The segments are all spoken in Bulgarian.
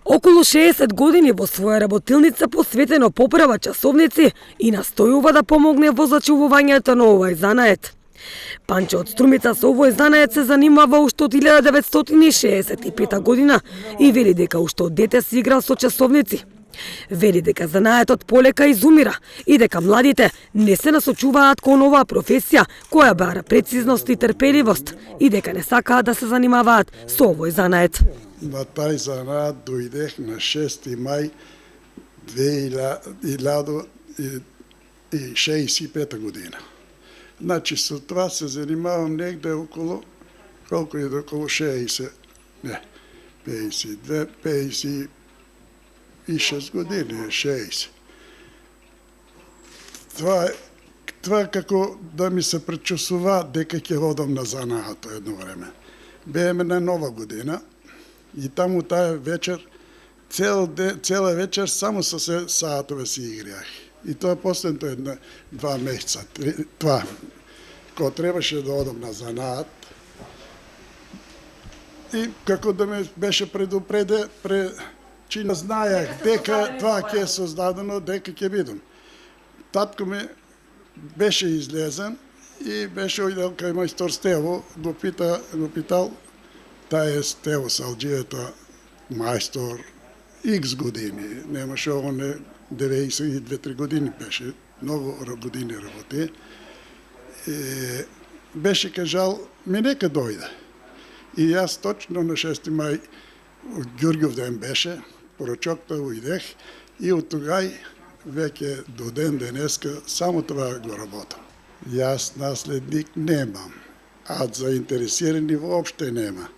Околу 60 години во своја работилница посветено поправа часовници и настојува да помогне во зачувувањето на овој занает. Панчо од Струмица со овој занает се занимава уште од 1965 година и вели дека уште од дете си играл со часовници. Вели дека занаетот полека изумира и дека младите не се насочуваат кон оваа професија која бара прецизност и трпеливост и дека не сакаат да се занимаваат со овој занает. На тај занаат дојдех на 6 мај 2065 година. Значи, со това се занимавам негде околу, колко е околу 60, не, 52, 56 години, 60. Това како да ми се пречусува дека ќе одам на занаато едно време. Бееме на Нова година и таму таа вечер, цела вечер само со се саатове си играах. И тоа последното 2 месеца. Това, кога требаше да одам на занаат, и како да ме беше предупреде, че знаех дека тоа ќе е создадено, дека ќе бидам. Татко ми беше излезен и беше ојдел кај мајстор Стево, го питал, таа е Стево Салџијата, мајстор, X години, немаше оне 92-3 години беше, многу години работи. Беше кажал, ми нека дојде. И јас точно на 6 мај, Ѓурѓов ден беше, порочокта уидех и од тогај веќе до ден денеска само това го работам. Јас наследник немам, а заинтересирани воопште нема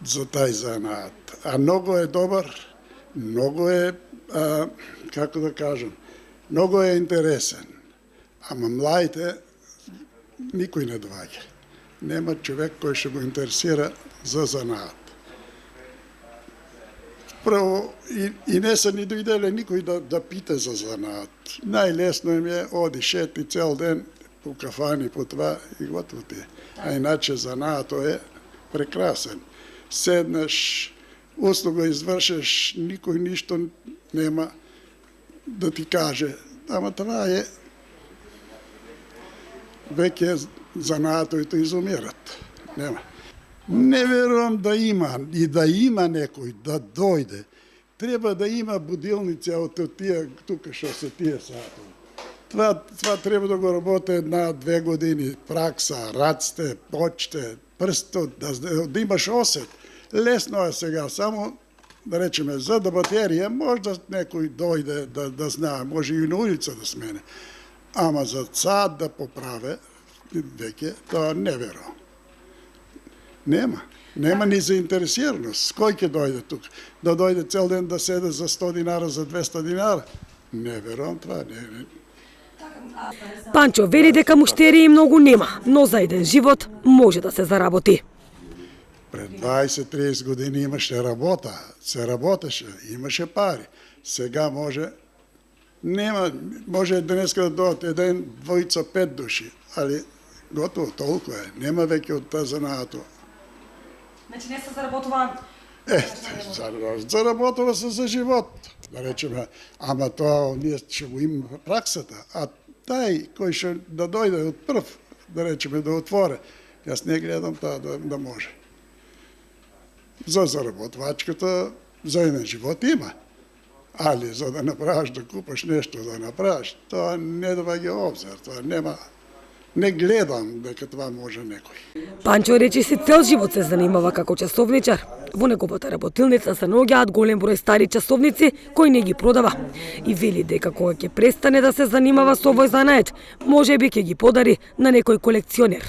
за тај занаат. А многу е добар, многу е, како да кажам, многу е интересен. Ама младите никој не доаѓа. Нема човек кој ще го интересира за занаат. Прво, и не са ни дојделе никој да пита за занаат. Најлесно им е, оди шети цел ден по кафани, по това и готово ти. А иначе занаато е прекрасен. Седнеш, услуга извршеш, никој ништо нема да ти каже. Ама това е веќе занаатоите изумират. Нема. Не верувам да има, и да има некој да дојде. Треба да има будилници од тие, тука што се тие сатови. Това треба да го работи 1-2 години. Пракса, рацте, почте, прстот, да имаш осет. Лесно е сега, само да речеме, за да батерија, може да некој дојде да знае, може и на улица да смене. Ама за сад да поправе, веќе, тоа не верувам. Нема ни заинтересираност. Кој ќе дојде тук? Да дојде цел ден да седе за 100 динара, за 200 динара? Не верувам това. Панчо вели дека муштерии многу нема, но за еден живот може да се заработи. Пред 20-30 години имаше работа, се работеше, имаше пари. Сега нема, може денеска да дојдат еден, двојца, 5 души, али готово, толку е. Нема веќе од таа занаато. Значи не се заработува? Заработува се за живот, да речеме. Ама тоа ние ќе го имаме праксата, а тај кој ќе да дојде од прв, да речеме, да отворе, јас не гледам тоа да може. За заработвачката, за еден живот има. Али за да направиш, да купаш нешто, да направиш, тоа не доваѓа обзир, тоа нема. Не гледам дека това може некој. Панчо рече си цел живот се занимава како часовничар. Во неговата работилница се наоѓаат голем број стари часовници кои не ги продава. И вели дека кога ќе престане да се занимава со овој занает, можеби ќе ги подари на некој колекционер.